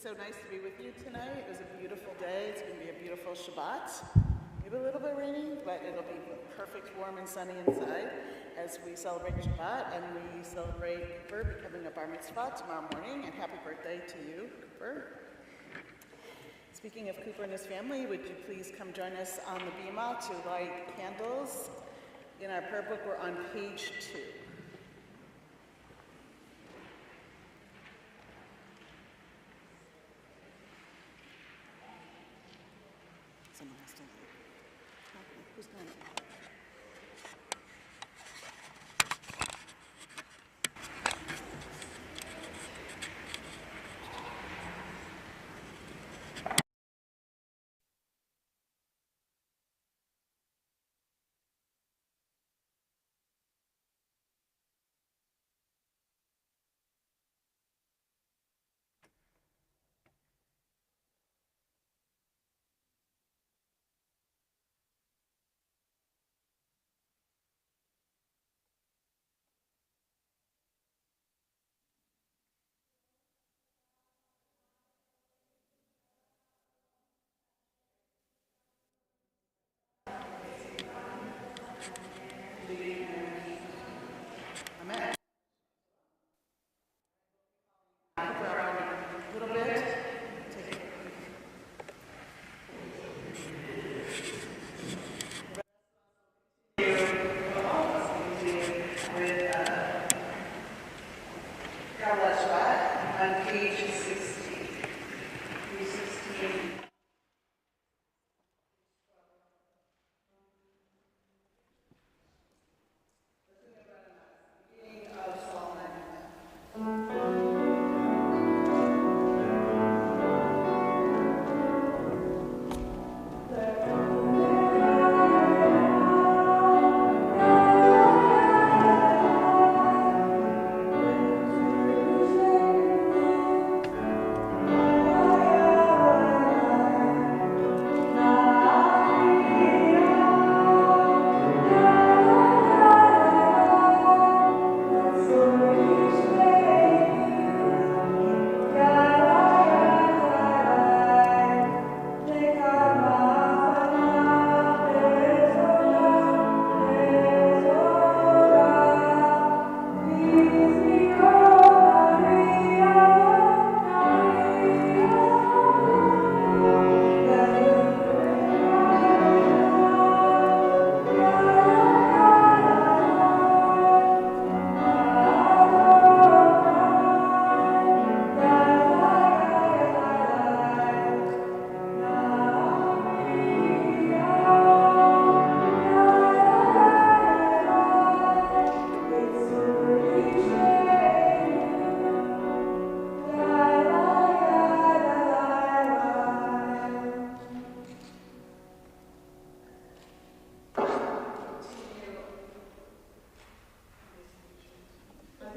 so nice to be with you tonight. It was a beautiful day. It's going to be a beautiful Shabbat. Maybe a little bit rainy, but it'll be perfect, warm, and sunny inside as we celebrate Shabbat and we celebrate Cooper becoming a bar mitzvah tomorrow morning. And happy birthday to you, Cooper. Speaking of Cooper and his family, would you please come join us on the bima to light candles? In our prayer book, we're on page 2. Someone has to leave. Who's going to? Amen. A little bit. Take it. With Erev Shabbat on page 16. 316.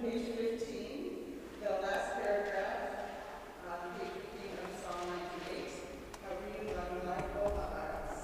Page 15, the last paragraph on page 15 of Psalm 98. I read on like all the hearts.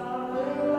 Shalom.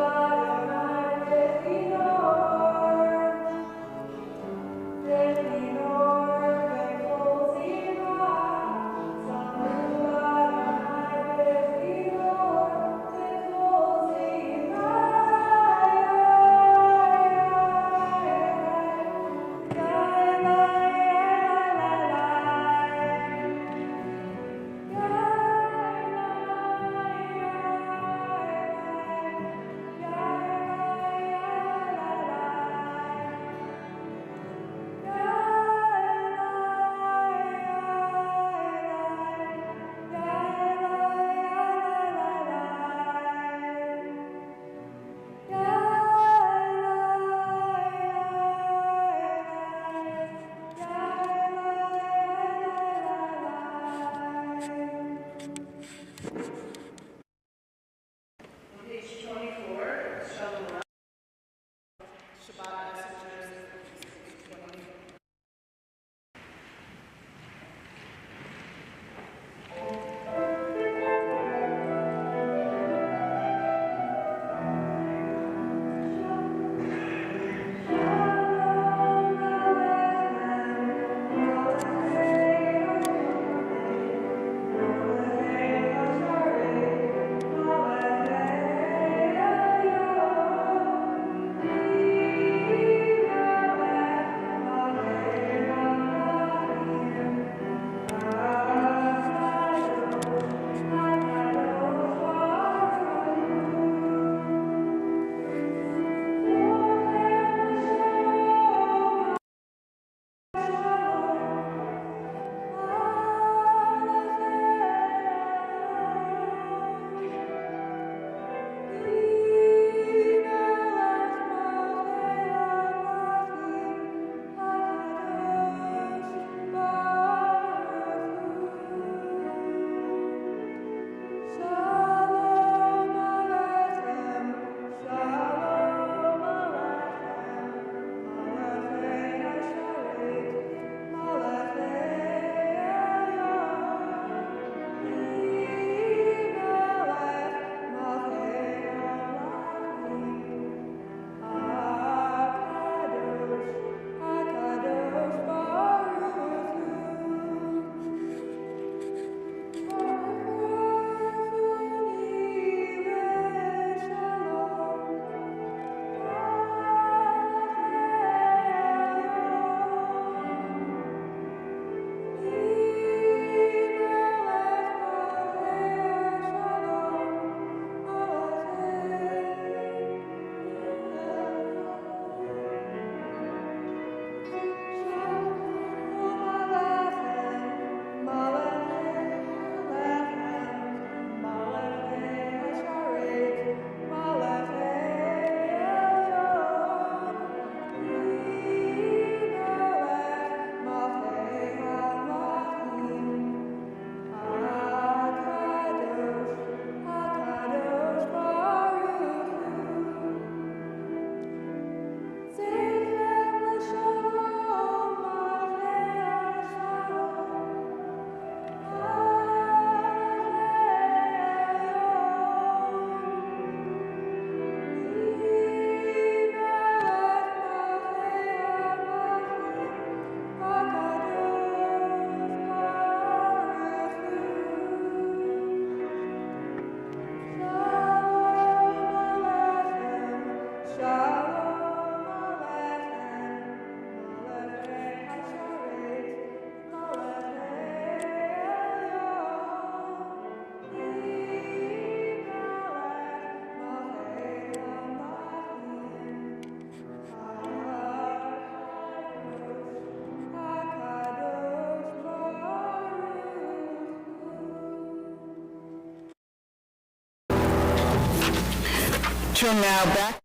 turn now back.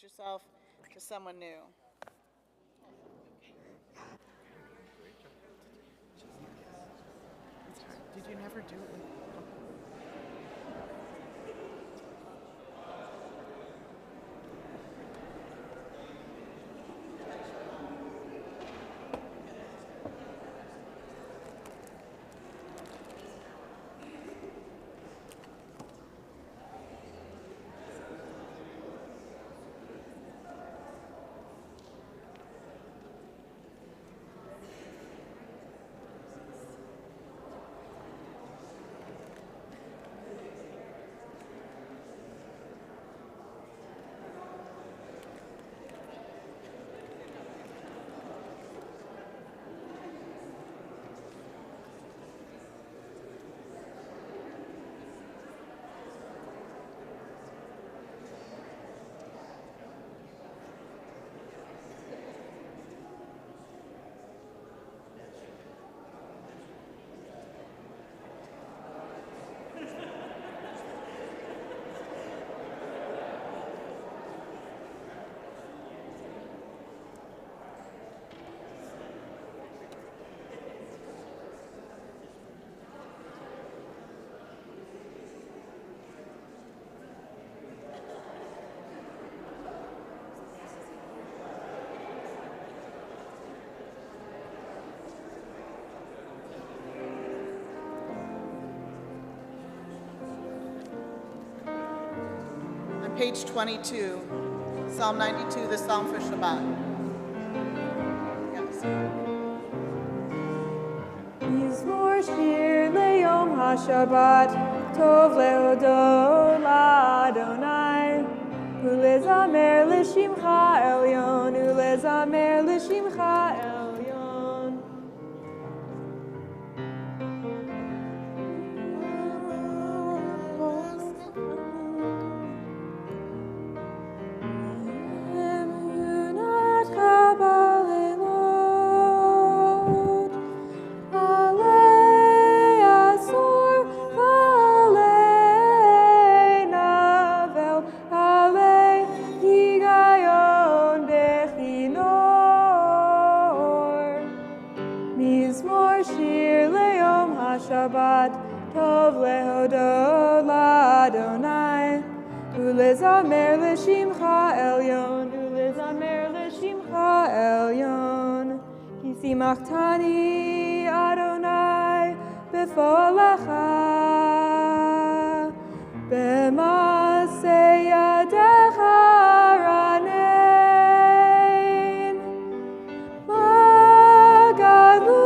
yourself to someone new. Did you never do it? Page 22, Psalm 92, the Psalm for Shabbat. Yes. Mizmor shir leyom haShabbat, tov lehodot la'Adonai, ulezamer l'shimcha elyon, ulezamer l'shimcha elyon. Emunat kabalelot, alei asor, alei navel, alei higayon bechinor. Mizmor shir leyom haShabbat, tov lehodot la'Adonai, ulezamer l'shimcha elyon, ulezamer l'shimcha elyon. Ki simachtani Adonai b'fo'alecha, b'maseh yadecha ranein. Magalu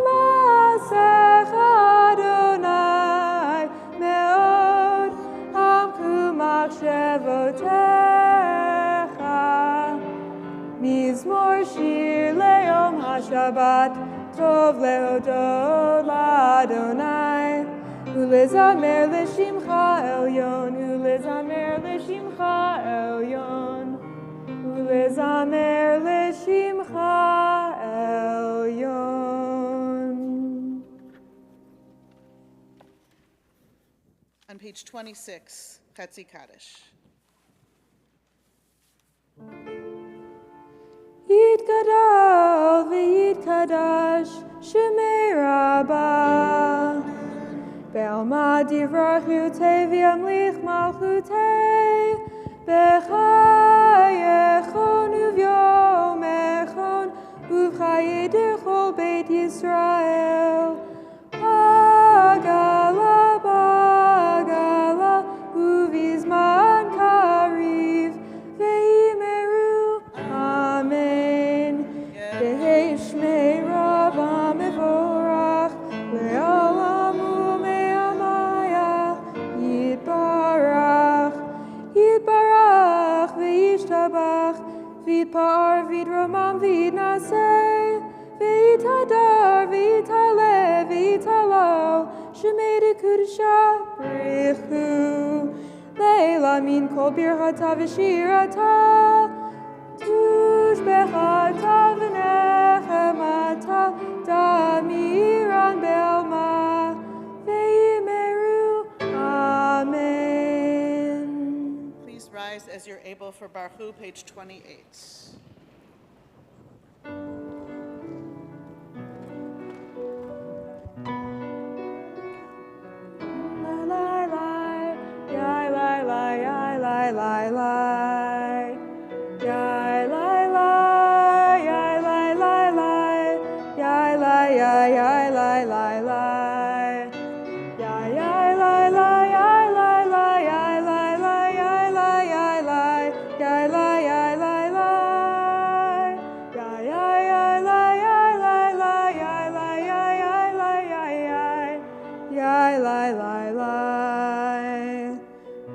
masech Adonai meod, hamku machshevotecha. Mizmor shir leyom haShabbat, tov lehodot la'Adonai, ulezamer l'shimcha elyon, ulezamer l'shimcha elyon, ulezamer l'shimcha elyon. On page 26, Chetzi Kaddish. Yitgadal v'yitkadash shemei rabbah, be'alma divrach yutei v'yamlich malchutei, b'chayechon uvyomechon uv'chaye d'chol beit Yisrael. Bagala, bagala, uvizman kariv, ve'imeru, amen. Yehei shmei Rabbah mevorach, le'olam u'me'amaya, yitbarach, yitbarach, ve'yishtabach, v'yitpa'ar, v'yitromam, v'yitnaseh, v'yitadar, v'yitaleh, v'yitalal, shemei dekudesha, brichu, leila min kol birchata v'shirata, tushbechata v'nechemata, damiran be'alma, ve'imeru, amen. Please rise as you're able for Baruch, page 28.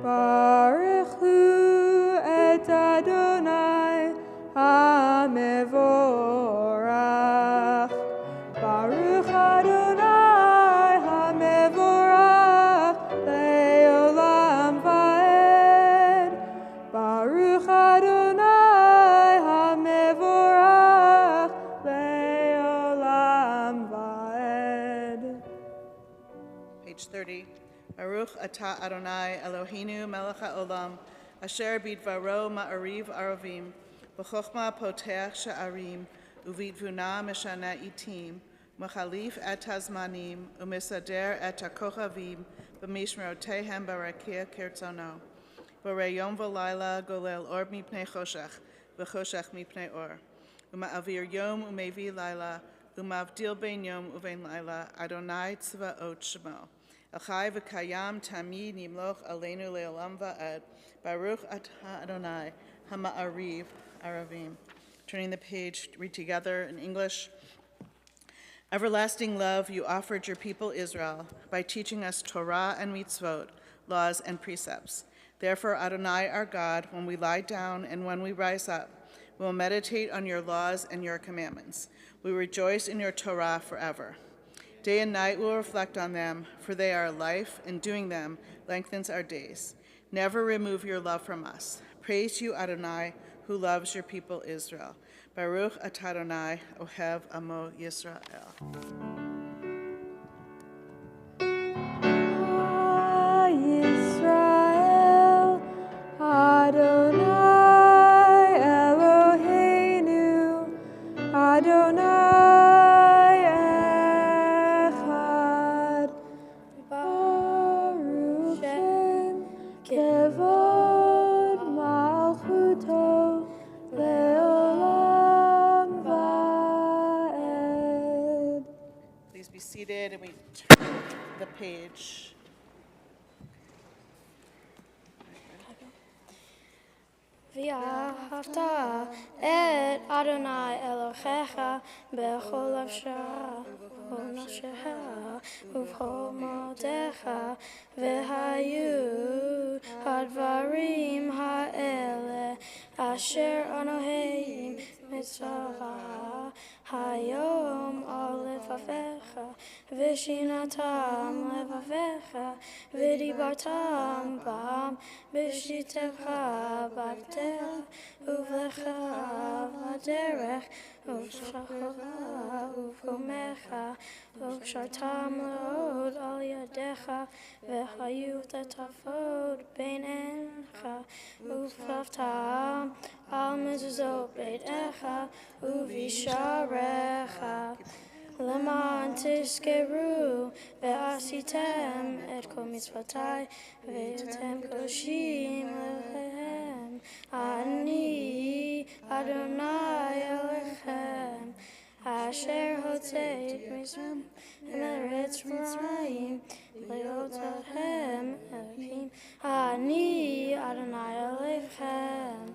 Baruch hu et Adonai hamevorach. Baruch Adonai hamevorach le'olam va'ed. Baruch Adonai hamevorach le'olam va'ed. Page 30. Baruch atah Adonai Eloheinu melech haolam, asher bidvaro ma'ariv aravim, b'chochma potech sha'arim, uvitvuna meshana itim, mechalif et hazmanim, umisader et hakochavim, b'mishmerotehem barakia kirtzono. Borei yom v'layla golel or mipnei choshech, v'choshech mipnei or. Uma'avir yom umevi layla, umavdil ben yom uvein layla, Adonai tzvaot shemo. Achai v'kayam tamid nimloch aleinu le'olam va'ed. Baruch atah Adonai hama'ariv aravim. Turning the page, read together in English. Everlasting love, you offered your people Israel by teaching us Torah and mitzvot, laws and precepts. Therefore, Adonai, our God, when we lie down and when we rise up, we will meditate on your laws and your commandments. We rejoice in your Torah forever. Day and night we will reflect on them, for they are life, and doing them lengthens our days. Never remove your love from us. Praise you, Adonai, who loves your people Israel. Baruch atah Adonai, ohev amo Yisrael. Yisrael, Adonai Eloheinu, Adonai Echad, Baruch Shem Kevod Malchuto Leolam Vaed. Please be seated, and we turn the page. ואהבת את אדוני אלוהיך בכל נפשך ובכל נפשך ובכל מאודך, והיו הדברים האלה אשר אנוכי מצווך היום על לבביך, ושינתם לבביך, ודיברתם בם בשיטתך בעבדך ובלך בדרך ובשכך ובקומך, וקשרתם מאוד על ידיך, והיו לטפות בין עיניך, וכתבתם על מזוזות ביתך ובשעריך, למען תזכרו ועשיתם את כל מצוותי והייתם קדושים לכם. אני אדוני אלוהיכם אשר הוצאתי אתכם מארץ מצרים להיות לכם אלוהים. אני אדוני אלוהיכם.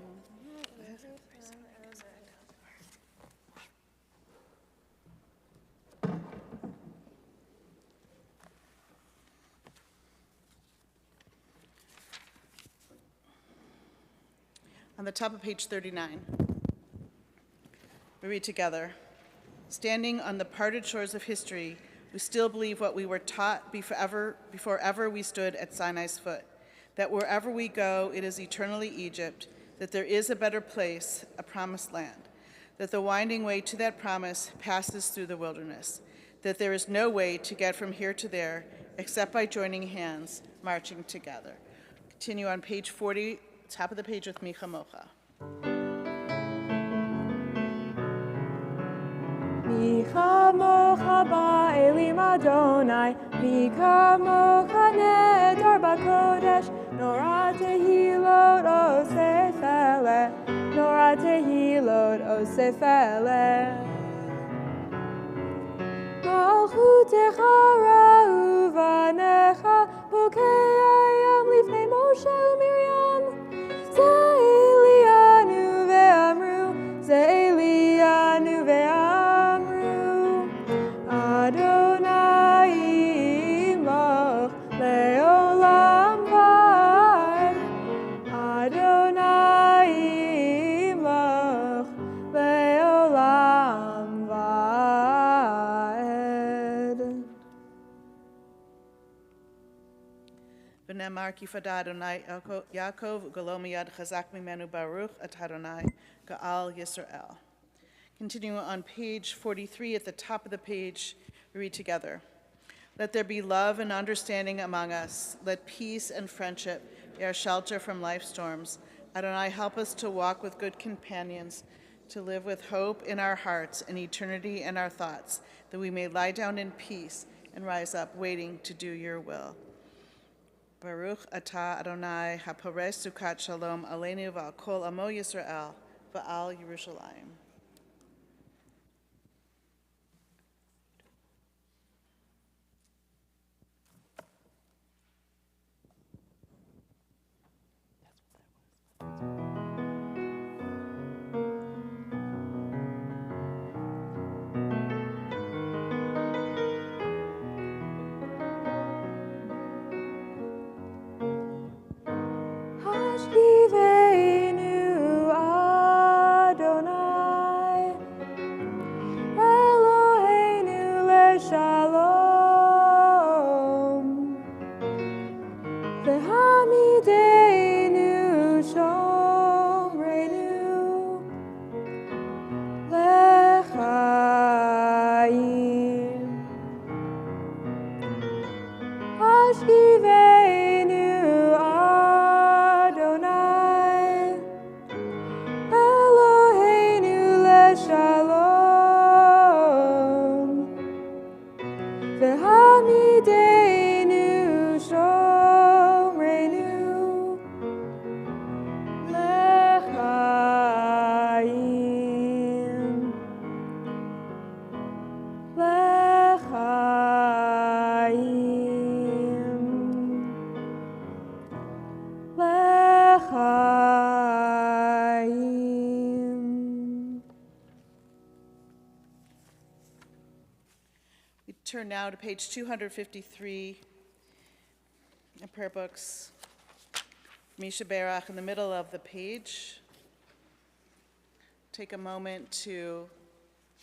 On the top of page 39, we read together, standing on the parted shores of history, we still believe what we were taught before ever we stood at Sinai's foot, that wherever we go, it is eternally Egypt, that there is a better place, a promised land, that the winding way to that promise passes through the wilderness, that there is no way to get from here to there except by joining hands, marching together. Continue on page 40, top of the page with Mi Chamocha. Mi chamocha ba'elim Adonai, mi kamocha nedar b'kodesh, nora tehilot osefele, nora tehilot osefele. Malchutecha ra'uvanecha, bokei ayam lifnei Moshe u'Miriam, ze'elianu ve'amru, ze'elianu ve'amru, Adonai imach le'olam va'ed, Adonai imach le'olam va'ed. V'nemar ki fada Adonai Yaakov u'galo miyad chazak mimenu baruch atah Adonai ga'al Yisrael. Continuing on page 43, at the top of the page, we read together. Let there be love and understanding among us. Let peace and friendship be our shelter from life's storms. Adonai, help us to walk with good companions, to live with hope in our hearts and eternity in our thoughts, that we may lie down in peace and rise up waiting to do your will. Baruch atah Adonai haporeh sukat shalom aleinu v'al kol amo Yisrael v'al Yerushalayim. Hashivenu Adonai Eloheinu leshalom V'hamidenu shomreinu L'chaim L'chaim. We turn now to page 253 in prayer books. Misha Berach in the middle of the page. Take a moment to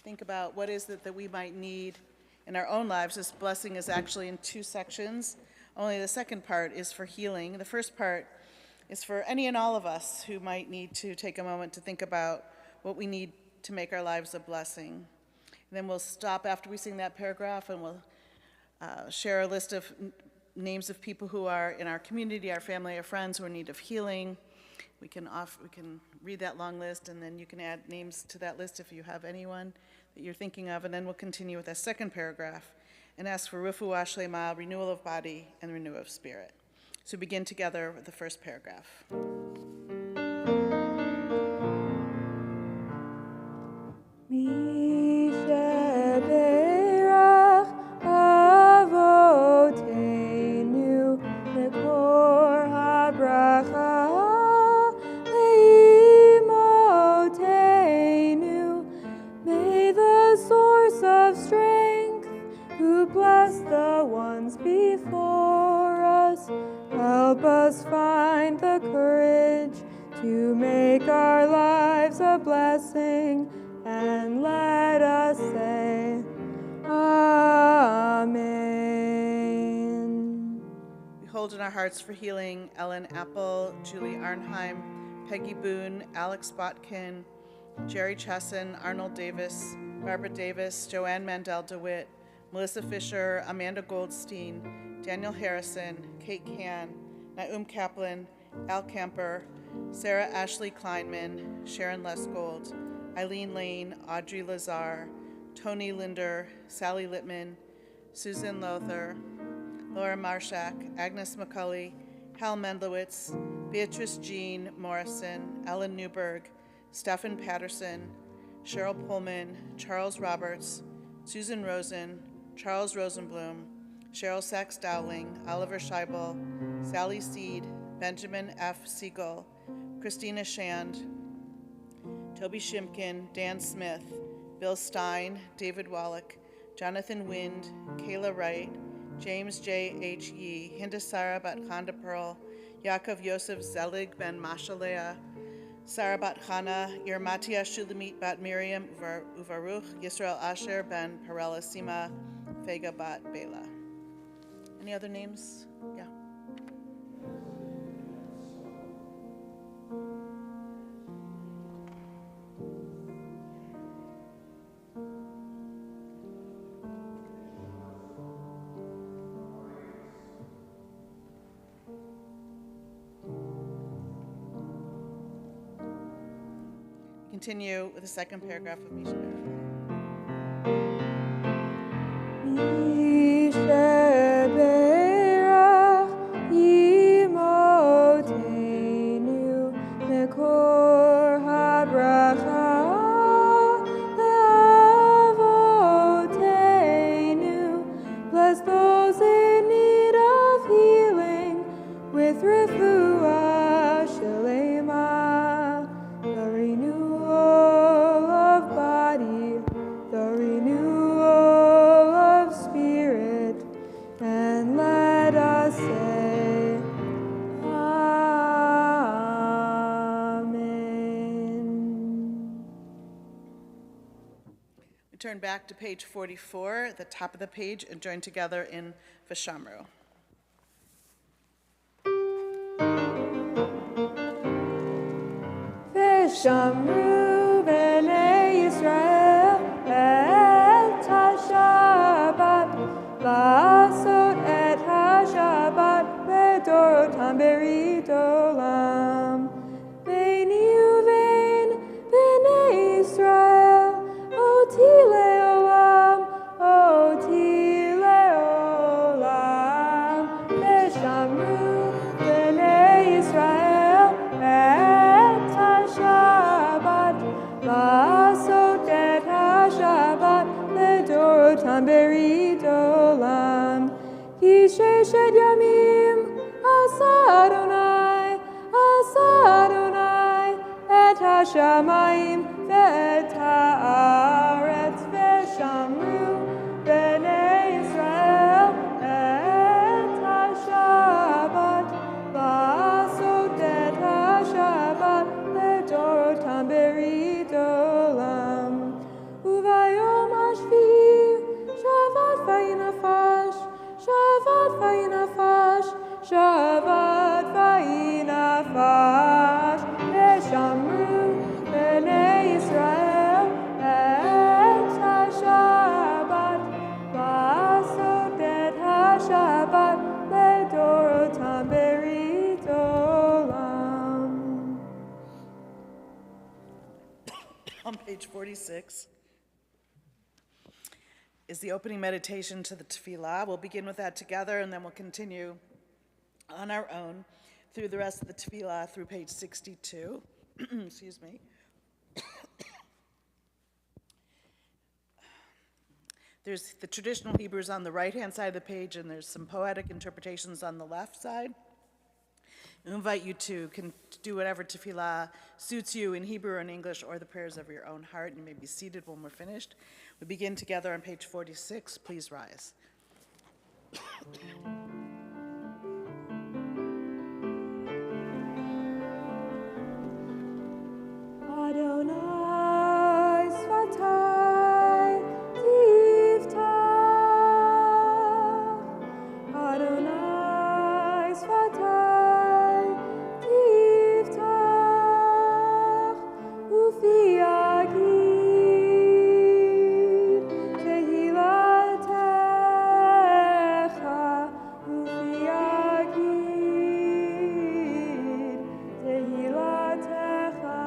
think about what is it that we might need in our own lives. This blessing is actually in two sections. Only the second part is for healing. The first part is for any and all of us who might need to take a moment to think about what we need to make our lives a blessing. And then we'll stop after we sing that paragraph and we'll share a list of names of people who are in our community, our family, our friends who are in need of healing. We can read that long list, and then you can add names to that list if you have anyone that you're thinking of, and then we'll continue with that second paragraph and ask for refuah shlema, renewal of body and renewal of spirit. So begin together with the first paragraph. Misheberach avotenu lekor habracha leimotenu. May the source of strength, who bless the ones before us, help us find the courage to make our lives a blessing, and let us say, Amen. We hold in our hearts for healing Ellen Apple, Julie Arnheim, Peggy Boone, Alex Botkin, Jerry Chesson, Arnold Davis, Barbara Davis, Joanne Mandel DeWitt, Melissa Fisher, Amanda Goldstein, Daniel Harrison, Kate Can, Naum Kaplan, Al Camper, Sarah Ashley Kleinman, Sharon Lesgold, Eileen Lane, Audrey Lazar, Tony Linder, Sally Littman, Susan Lothar, Laura Marshak, Agnes McCulley, Hal Mendlowitz, Beatrice Jean Morrison, Ellen Newberg, Stephen Patterson, Cheryl Pullman, Charles Roberts, Susan Rosen, Charles Rosenblum, Cheryl Sachs Dowling, Oliver Scheibel, Sally Seed, Benjamin F. Siegel, Christina Shand, Toby Shimkin, Dan Smith, Bill Stein, David Wallach, Jonathan Wind, Kayla Wright, James J. H. Yee, Hindasara Bat Khanda Pearl, Yaakov Yosef Zelig Ben Mashalea, Sarah Bat Chana, Yermatia Shulamit Bat Miriam Uvaruch, Yisrael Asher Ben Parela Sima, Fega Bat Bela. Any other names? Yeah. Continue with the second paragraph of Misha Berach. Misheberach imotenu lekor habracha leavotenu. Bless those in need of healing with refuah shlema, the renewal of body, the renewal of spirit, and let us say, Amen. We turn back to page 44, at the top of the page, and join together in V'shamru. V'shamru b'nei Yisrael et ha-Shabbat, la'asot et ha-Shabbat berit olam. Ki sheshet yamim asa Adonai, et hashamayim ve'et haaretz ve'shamru b'nei Yisrael et haShabbat va'asot et haShabbat ledorotam berit olam. Uvayom hashvi'i Shabbat vayinafash, Shabbat vayinafash, Shabbat vayinafash, ve'shamru b'nei Yisrael et haShabbat va'asot et haShabbat ledorotam berit olam. On page 46 is the opening meditation to the tefillah. We'll begin with that together, and then we'll continue on our own through the rest of the tefillah through page 62. Excuse me. There's the traditional Hebrews on the right-hand side of the page, and there's some poetic interpretations on the left side. I invite you to do whatever tefillah suits you in Hebrew or in English, or the prayers of your own heart. You may be seated when we're finished. We begin together on page 46. Please rise. Adonai Svatai Tiftach, Adonai Svatai Tiftach, Ufi Agid Tehilatecha, Ufi Agid Tehilatecha.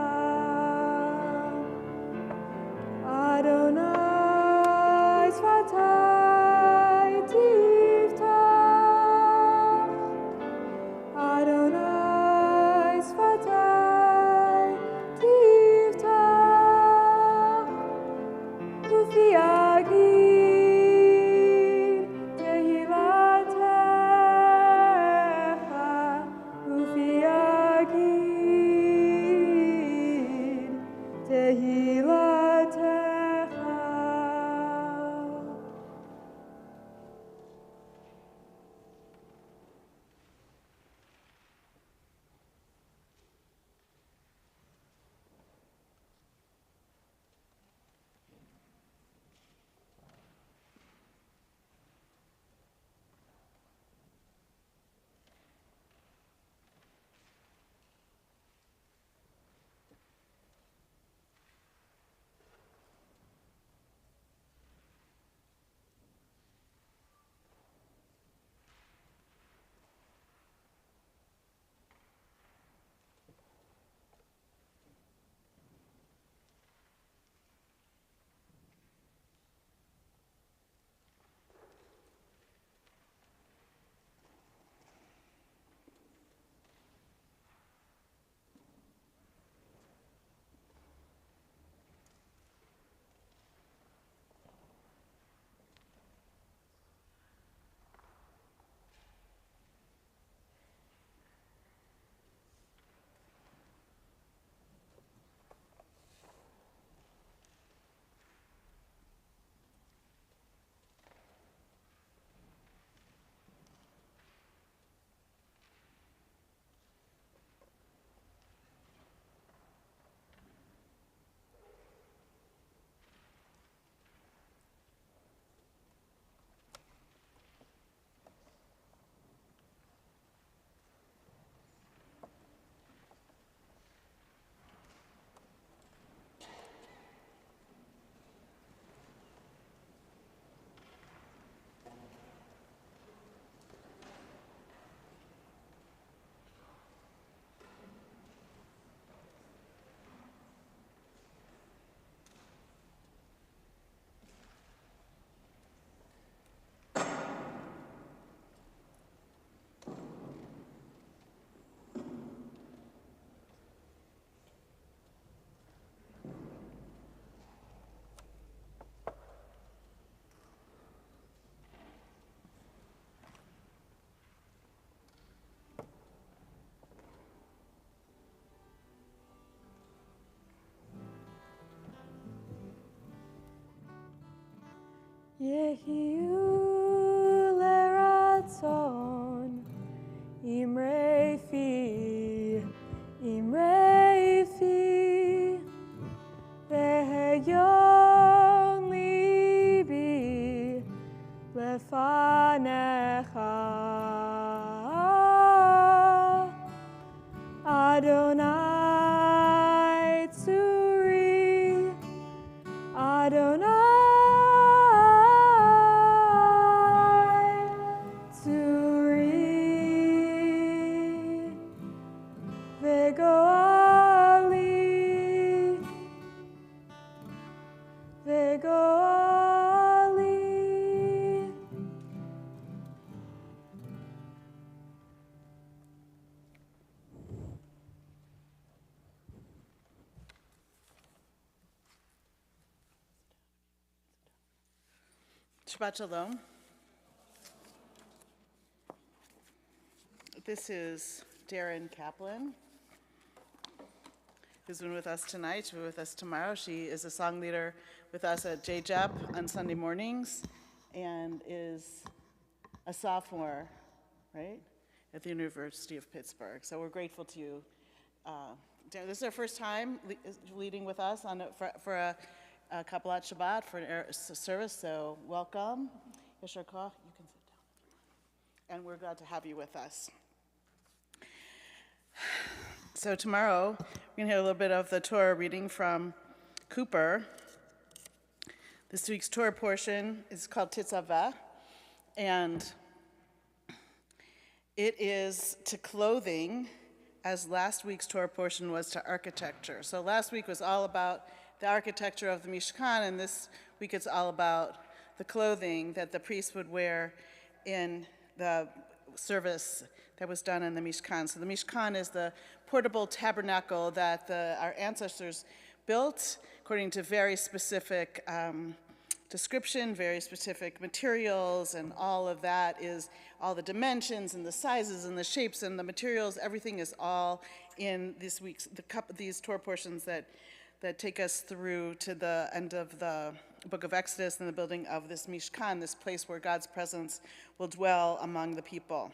Yehiu leratzon, imrei fi, veheyon libi, lefanecha. Adonai tzuri, Adonai tzuri, vegoali, vegoali. Shabbat Shalom. This is Darren Kaplan, who's been with us tonight. She'll be with us tomorrow. She is a song leader with us at JJEP on Sunday mornings and is a sophomore, right, at the University of Pittsburgh. So we're grateful to you. Darren, this is our first time leading with us for a Kabbalat Shabbat for a service, so welcome. Yashar Koch, you can sit down. And we're glad to have you with us. So tomorrow, we're going to hear a little bit of the Torah reading from Cooper. This week's Torah portion is called Titzaveh, and it is to clothing, as last week's Torah portion was to architecture. So last week was all about the architecture of the Mishkan, and this week it's all about the clothing that the priests would wear in the service that was done in the Mishkan. So the Mishkan is the portable tabernacle that our ancestors built according to very specific description, very specific materials, and all of that is all the dimensions and the sizes and the shapes and the materials. Everything is all in this week's these Torah portions that take us through to the end of the book of Exodus and the building of this Mishkan, this place where God's presence will dwell among the people.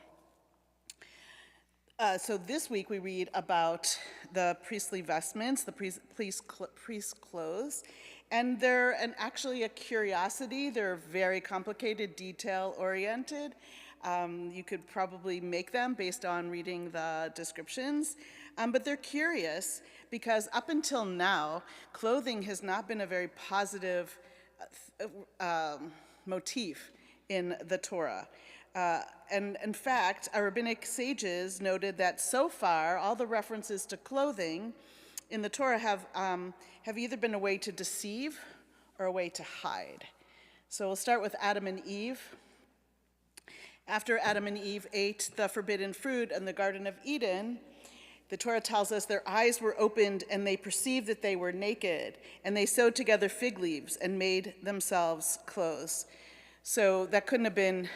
So this week we read about the priestly vestments, the priest clothes, and they're actually a curiosity. They're very complicated, detail-oriented. You could probably make them based on reading the descriptions, but they're curious because up until now, clothing has not been a very positive motif in the Torah. And in fact, our rabbinic sages noted that so far, all the references to clothing in the Torah have either been a way to deceive or a way to hide. So we'll start with Adam and Eve. After Adam and Eve ate the forbidden fruit in the Garden of Eden, the Torah tells us their eyes were opened and they perceived that they were naked, and they sewed together fig leaves and made themselves clothes. So that couldn't have been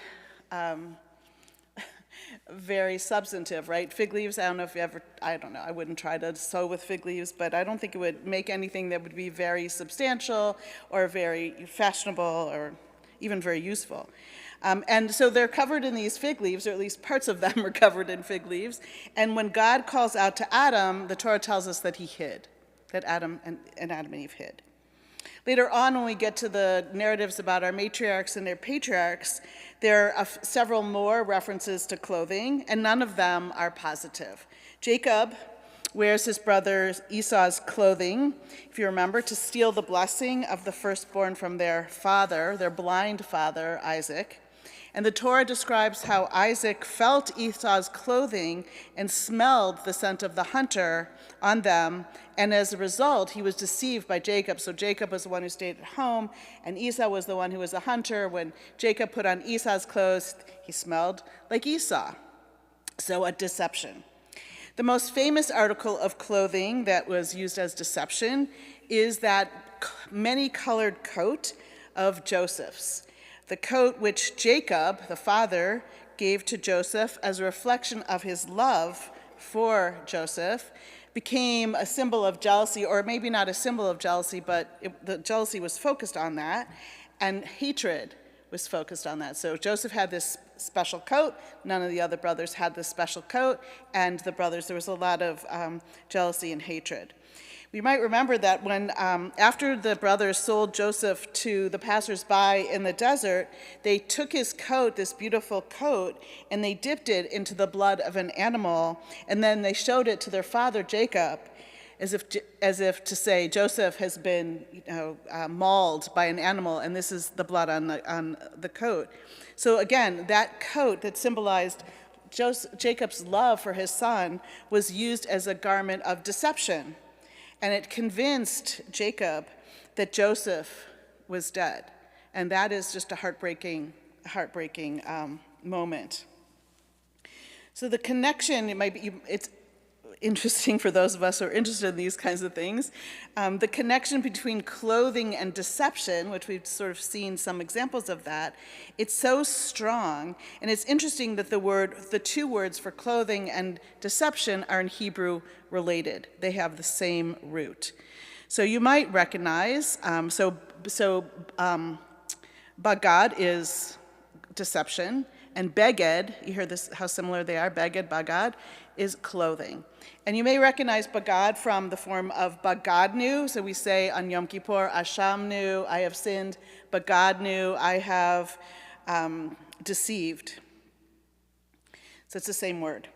very substantive, right? Fig leaves, I don't know if you ever, I don't know, I wouldn't try to sew with fig leaves, but I don't think it would make anything that would be very substantial or very fashionable or even very useful. And so they're covered in these fig leaves, or at least parts of them are covered in fig leaves. And when God calls out to Adam, the Torah tells us that he hid, that Adam and Eve hid. Later on, when we get to the narratives about our matriarchs and their patriarchs, there are several more references to clothing, and none of them are positive. Jacob wears his brother Esau's clothing, if you remember, to steal the blessing of the firstborn from their father, their blind father, Isaac. And the Torah describes how Isaac felt Esau's clothing and smelled the scent of the hunter on them, and as a result, he was deceived by Jacob. So Jacob was the one who stayed at home, and Esau was the one who was a hunter. When Jacob put on Esau's clothes, he smelled like Esau. So a deception. The most famous article of clothing that was used as deception is that many-colored coat of Joseph's. The coat which Jacob, the father, gave to Joseph as a reflection of his love for Joseph became a symbol of jealousy, or maybe not a symbol of jealousy, but the jealousy was focused on that, and hatred was focused on that. So Joseph had this special coat. None of the other brothers had this special coat. And the brothers, there was a lot of jealousy and hatred. We might remember that when, after the brothers sold Joseph to the passersby in the desert, they took his coat, this beautiful coat, and they dipped it into the blood of an animal, and then they showed it to their father Jacob, as if to say, Joseph has been, mauled by an animal, and this is the blood on the coat. So again, that coat that symbolized Jacob's love for his son was used as a garment of deception. And it convinced Jacob that Joseph was dead. And that is just a heartbreaking moment. So the connection, it's interesting for those of us who are interested in these kinds of things. The connection between clothing and deception, which we've sort of seen some examples of that, it's so strong. And it's interesting that the two words for clothing and deception are in Hebrew related. They have the same root. So you might recognize, bagad is deception, and beged, you hear this, how similar they are, beged, bagad, is clothing. And you may recognize bagad from the form of bagadnu. So we say on Yom Kippur, ashamnu, I have sinned, bagadnu, I have deceived. So it's the same word.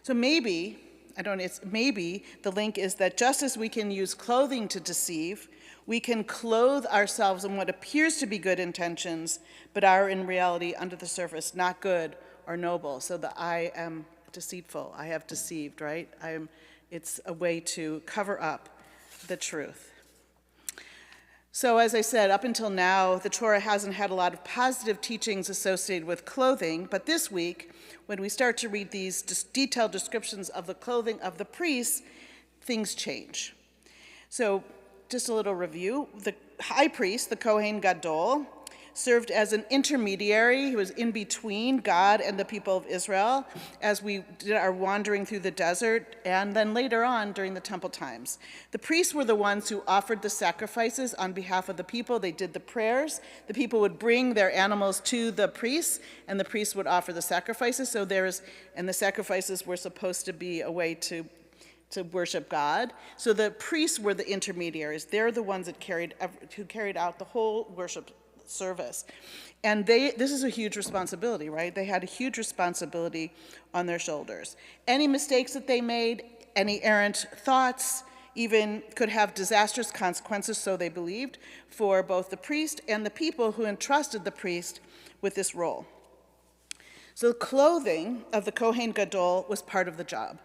So maybe the link is that just as we can use clothing to deceive, we can clothe ourselves in what appears to be good intentions, but are in reality under the surface not good or noble. So the I am deceitful, I have deceived, right? It's a way to cover up the truth. So as I said, up until now, the Torah hasn't had a lot of positive teachings associated with clothing, but this week, when we start to read these detailed descriptions of the clothing of the priests, things change. So just a little review. The high priest, the Kohen Gadol, served as an intermediary. He was in between God and the people of Israel as we did our wandering through the desert, and then later on during the temple times. The priests were the ones who offered the sacrifices on behalf of the people. They did the prayers. The people would bring their animals to the priests, and the priests would offer the sacrifices. And the sacrifices were supposed to be a way to worship God. So the priests were the intermediaries. They're the ones that carried out the whole worship service. And this is a huge responsibility, right? They had a huge responsibility on their shoulders. Any mistakes that they made, any errant thoughts, even could have disastrous consequences, so they believed, for both the priest and the people who entrusted the priest with this role. So the clothing of the Kohen Gadol was part of the job.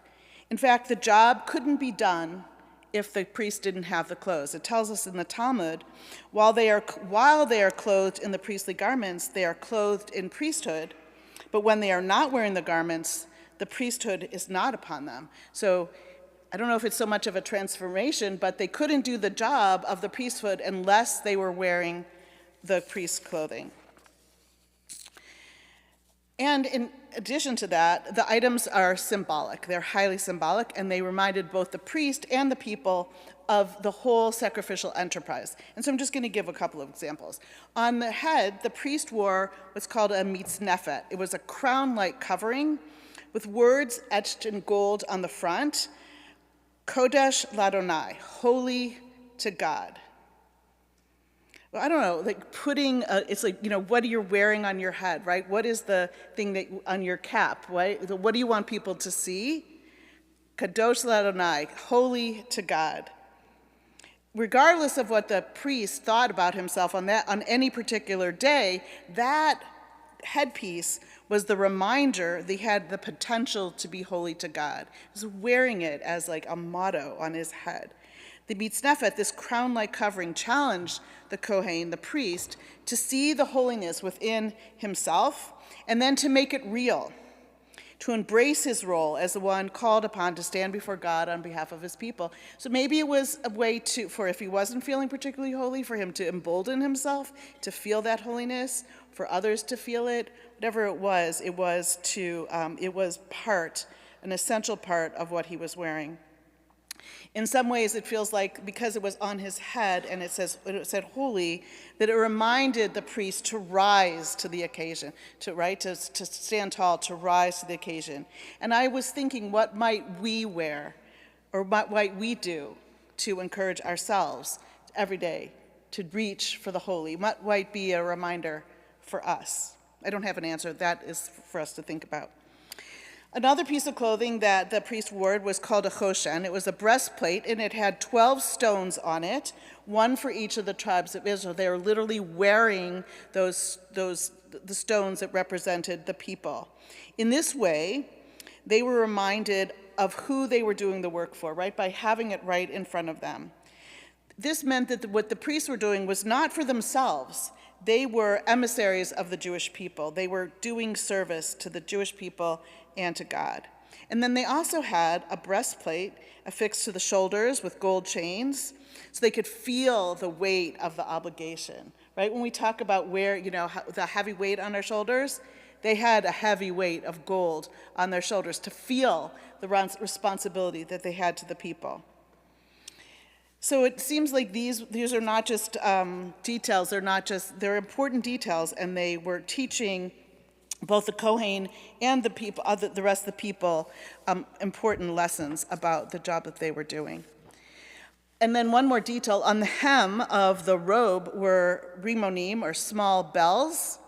In fact, the job couldn't be done if the priest didn't have the clothes. It tells us in the Talmud, while they are clothed in the priestly garments, they are clothed in priesthood, but when they are not wearing the garments, the priesthood is not upon them. So I don't know if it's so much of a transformation, but they couldn't do the job of the priesthood unless they were wearing the priest's clothing. And in addition to that, the items are symbolic. They're highly symbolic, and they reminded both the priest and the people of the whole sacrificial enterprise. And so I'm just going to give a couple of examples. On the head, the priest wore what's called a mitznefet. It was a crown-like covering with words etched in gold on the front, Kodesh Ladonai, holy to God. Well, I don't know, like putting, it's like, what are you wearing on your head, right? What is the thing on your cap, right? What do you want people to see? Kadosh Ladonai, holy to God. Regardless of what the priest thought about himself on any particular day, that headpiece was the reminder that he had the potential to be holy to God. He was wearing it as like a motto on his head. The mitznefet, this crown-like covering, challenged the Kohen, the priest, to see the holiness within himself and then to make it real, to embrace his role as the one called upon to stand before God on behalf of his people. So maybe it was a way for if he wasn't feeling particularly holy, for him to embolden himself to feel that holiness, for others to feel it. Whatever it was an essential part of what he was wearing. In some ways, it feels like because it was on his head and it said holy, that it reminded the priest to rise to the occasion, to stand tall, to rise to the occasion. And I was thinking, what might we wear, or what might we do to encourage ourselves every day to reach for the holy? What might be a reminder for us? I don't have an answer. That is for us to think about. Another piece of clothing that the priest wore was called a choshen. It was a breastplate, and it had 12 stones on it, one for each of the tribes of Israel. They were literally wearing the stones that represented the people. In this way, they were reminded of who they were doing the work for, right, by having it right in front of them. This meant that what the priests were doing was not for themselves. They were emissaries of the Jewish people. They were doing service to the Jewish people and to God. And then they also had a breastplate affixed to the shoulders with gold chains so they could feel the weight of the obligation, right? When we talk about the heavy weight on their shoulders, they had a heavy weight of gold on their shoulders to feel the responsibility that they had to the people. So it seems like these are not just details, they're important details, and they were teaching both the Kohen and the people, the rest of the people, important lessons about the job that they were doing. And then one more detail, on the hem of the robe were rimonim, or small bells.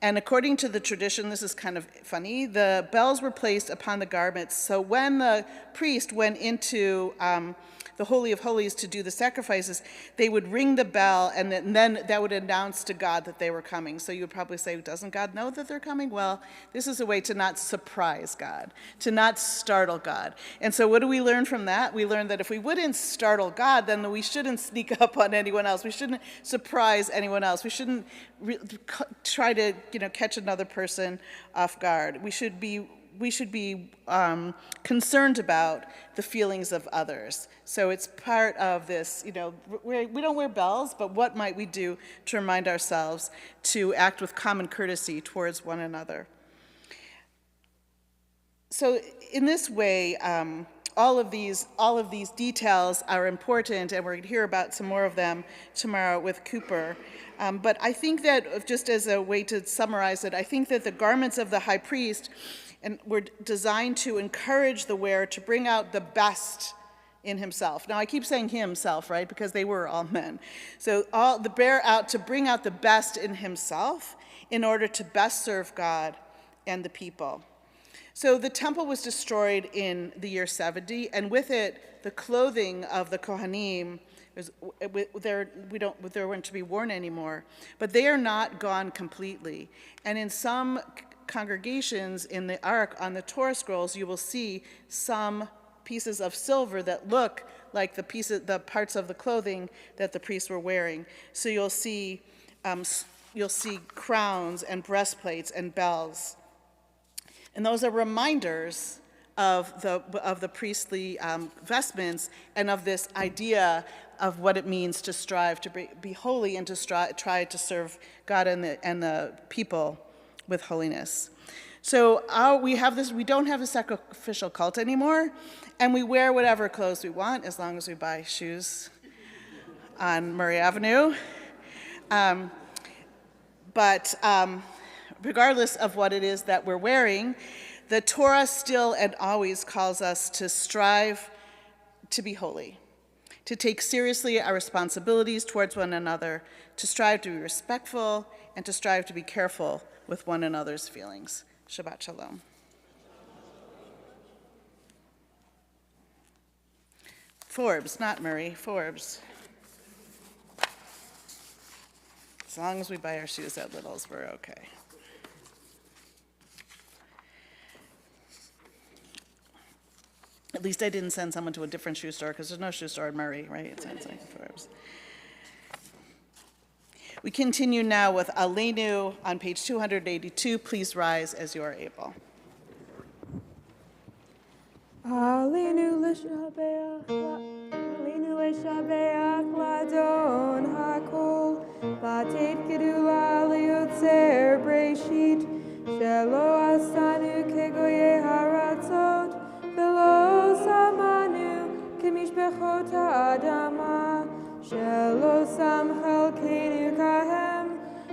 And according to the tradition, this is kind of funny, the bells were placed upon the garments. So when the priest went into the Holy of Holies to do the sacrifices, they would ring the bell, and then that would announce to God that they were coming. So you would probably say, doesn't God know that they're coming? Well, this is a way to not surprise God, to not startle God. And so what do we learn from that? We learn that if we wouldn't startle God, then we shouldn't sneak up on anyone else. We shouldn't surprise anyone else. We shouldn't try to catch another person off guard. We should be concerned about the feelings of others. So it's part of this, we don't wear bells, but what might we do to remind ourselves to act with common courtesy towards one another? So in this way, all of these details are important, and we're going to hear about some more of them tomorrow with Cooper. But I think that, just as a way to summarize it, I think that the garments of the high priest were designed to encourage the wearer to bring out the best in himself. Now, I keep saying himself, right, because they were all men. So to bring out the best in himself in order to best serve God and the people. So the temple was destroyed in the year 70, and with it, the clothing of the Kohanim, they weren't to be worn anymore. But they are not gone completely. And in some congregations in the Ark, on the Torah scrolls, you will see some pieces of silver that look like the parts of the clothing that the priests were wearing. So you'll see crowns and breastplates and bells. And those are reminders of the priestly vestments and of this idea of what it means to strive to be holy and to try to serve God and the people with holiness. So we don't have a sacrificial cult anymore, and we wear whatever clothes we want as long as we buy shoes on Murray Avenue. But regardless of what it is that we're wearing, the Torah still and always calls us to strive to be holy, to take seriously our responsibilities towards one another, to strive to be respectful, and to strive to be careful with one another's feelings. Shabbat Shalom. Forbes, not Murray, Forbes. As long as we buy our shoes at Little's, we're okay. At least I didn't send someone to a different shoe store, because there's no shoe store in Murray, right? It sounds like Forbes. We continue now with Aleinu on page 282. Please rise as you are able. Aleinu l'shabeach l'adon hakol, v'atet gedula liyotzer breshit, shelo asanu kegoye haratzot, v'lo samanu kemish משפחות האדמה, שלא שם חלקנו כהם,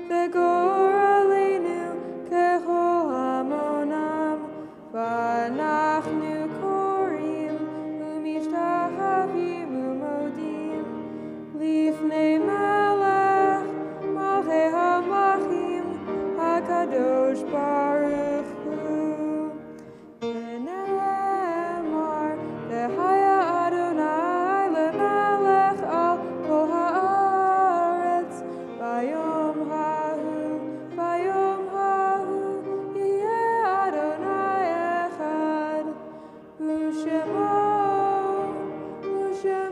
וגורלנו ככל המונם, ואנחנו קוראים ומשתחווים ומודים לפני מלך מלכי המלכים הקדוש ברוך הוא. ונאמר והיה אדוני למלך על כל הארץ ביום ההוא יהיה אדוני אחד ושמו אחד.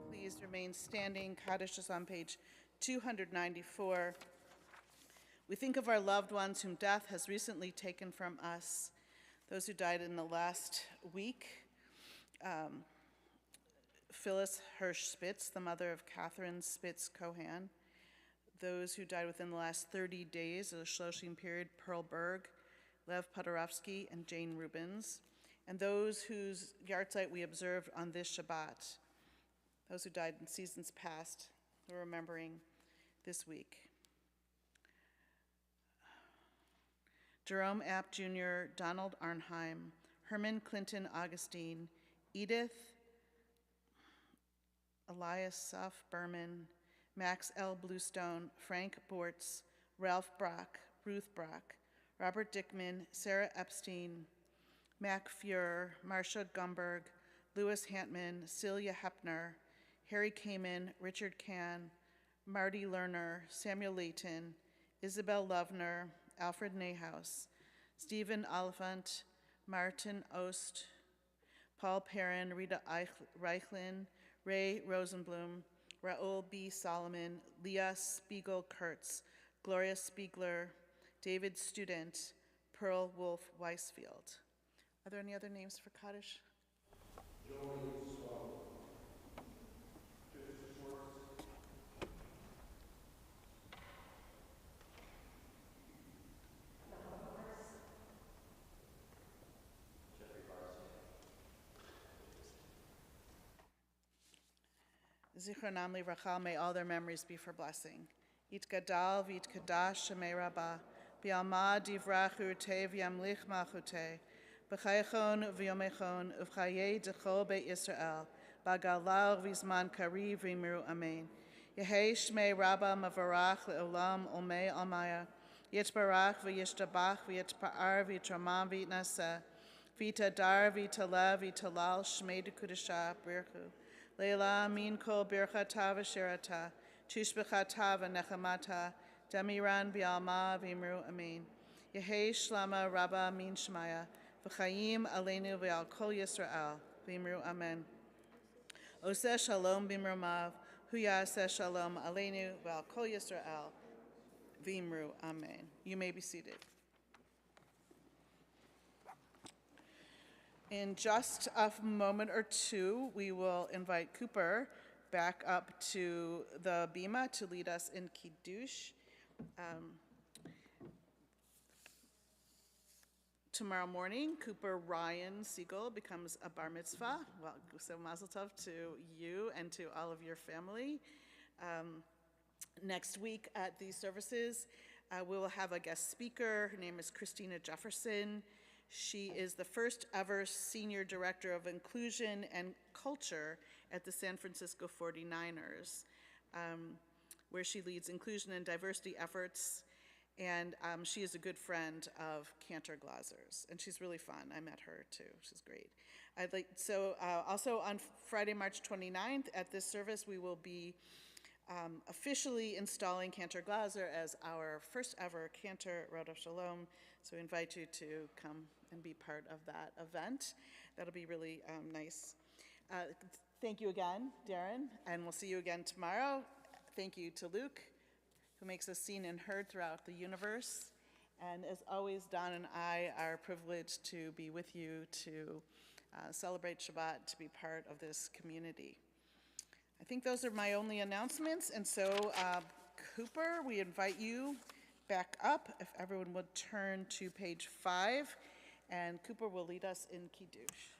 Please remain standing. Kaddish is on page 294. We think of our loved ones whom death has recently taken from us, those who died in the last week. Phyllis Hirsch Spitz, the mother of Catherine Spitz Cohan. Those who died within the last 30 days of the Shloshim period, Pearl Berg, Lev Podorovsky, and Jane Rubens. And those whose yahrzeit we observed on this Shabbat. Those who died in seasons past, we're remembering this week. Jerome App Jr., Donald Arnheim, Herman Clinton Augustine, Edith Elias Suf Berman, Max L. Bluestone, Frank Bortz, Ralph Brock, Ruth Brock, Robert Dickman, Sarah Epstein, Mac Fuhrer, Marcia Gumberg, Louis Hantman, Celia Hepner, Harry Kamen, Richard Kahn, Marty Lerner, Samuel Layton, Isabel Lovner, Alfred Nahus, Stephen Oliphant, Martin Ost, Paul Perrin, Rita Reichlin, Ray Rosenblum, Raoul B. Solomon, Leah Spiegel-Kurtz, Gloria Spiegler, David Student, Pearl Wolf Weisfield. Are there any other names for Kaddish? Zichronam livrachal, may all their memories be for blessing. It gadal v'it kadash shemei rabba, bi'alma divrach urte v'yamlich malchute, b'chaychon v'yomechon, uv'chayei dechol beit Yisrael, b'galar v'zman kariv v'imru amen. Yehei shmei rabba mavarach le'olam olmei almaya, yitbarach v'yishtabach v'yitpa'ar v'yitramam v'yitnaseh, v'yitadar v'yitalev v'yitalal shmei dekudashah birchu. Leila min kol birchata v'shirata, tushbechata v'nechamata, demiran bi'alma v'imru amen. Yehei shlama rabba min shmaya, v'chayim aleinu v'al kol Yisrael, v'imru amen. Oseh shalom b'imrumav, hu yaseh shalom aleinu v'al kol Yisrael, v'imru amen. You may be seated. In just a moment or two, we will invite Cooper back up to the bima to lead us in Kiddush. Tomorrow morning, Cooper Ryan Siegel becomes a bar mitzvah. Well, so mazel tov to you and to all of your family. Next week at these services, we will have a guest speaker. Her name is Christina Jefferson. She is the first ever Senior Director of Inclusion and Culture at the San Francisco 49ers, where she leads inclusion and diversity efforts, and she is a good friend of Cantor Glazers, and she's really fun. I met her too, she's great. Also on Friday, March 29th, at this service, we will be officially installing Cantor Glaser as our first ever Cantor Rodef Shalom. So we invite you to come and be part of that event. That'll be really nice. Thank you again, Darren, and we'll see you again tomorrow. Thank you to Luke, who makes us seen and heard throughout the universe. And as always, Don and I are privileged to be with you to celebrate Shabbat, to be part of this community. I think those are my only announcements, and so Cooper, we invite you back up, if everyone would turn to page 5, and Cooper will lead us in Kiddush.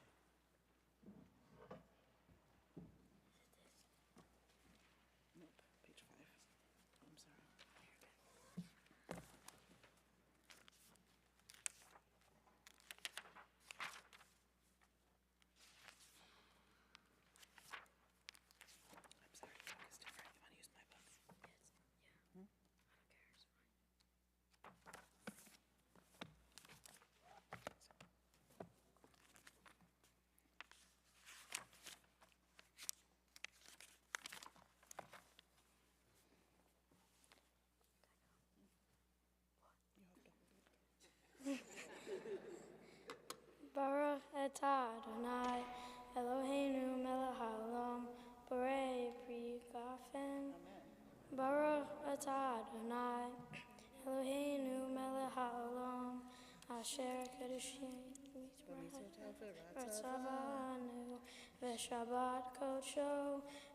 Nope, page 5. I'm sorry. I'm sorry, the book is different. You want to use my book? Yes, yeah. Hmm? I don't care, it's fine. Baruch atah Adonai Eloheinu melech haolam borei pri gafen. Baruch atah Adonai Eloheinu melech haolam asher kedushim Ratzavanu v'shabbat kodsho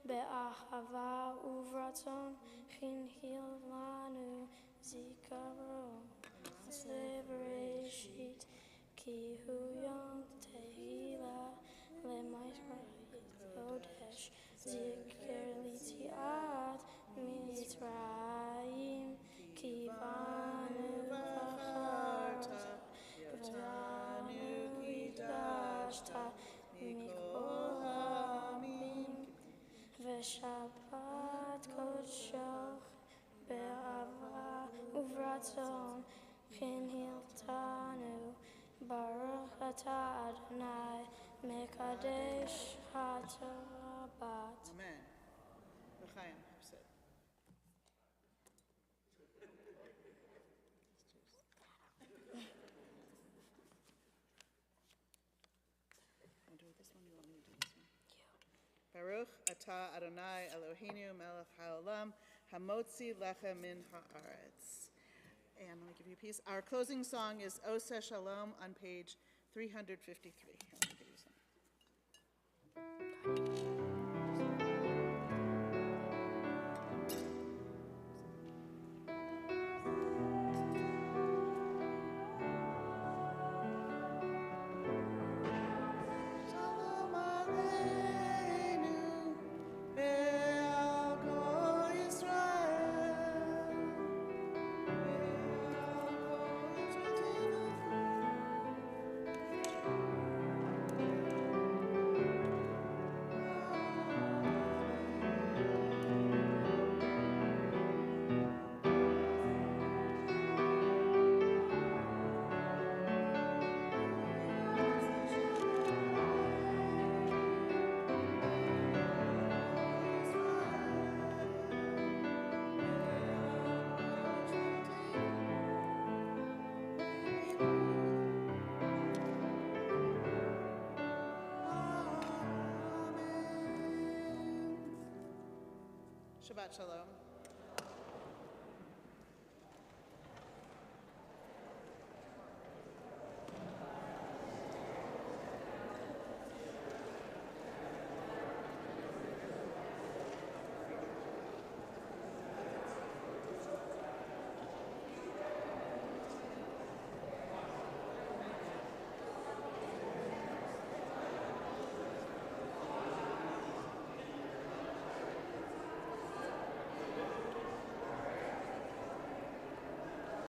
be'ahava uvratzon chinhil lanu zikaron Bereshit ki hu yom tehila le'mayit kodesh zikr litziat mitzrayim ki vanu v'charta v'vanu hidashta mikol ha'amim v'shabbat kodsho be'ava uvratzon Chinhiltanu Baruch atah Adonai Mekadesh HaTorah. Amen. L'chaim, sit. Want to do this one? You want me to do this one? Baruch atah Adonai Eloheinu melech haolam hamotzi lechem min haaretz. And let me give you a piece. Our closing song is Ose Shalom on page 353. Let me give you some. Shabbat Shalom.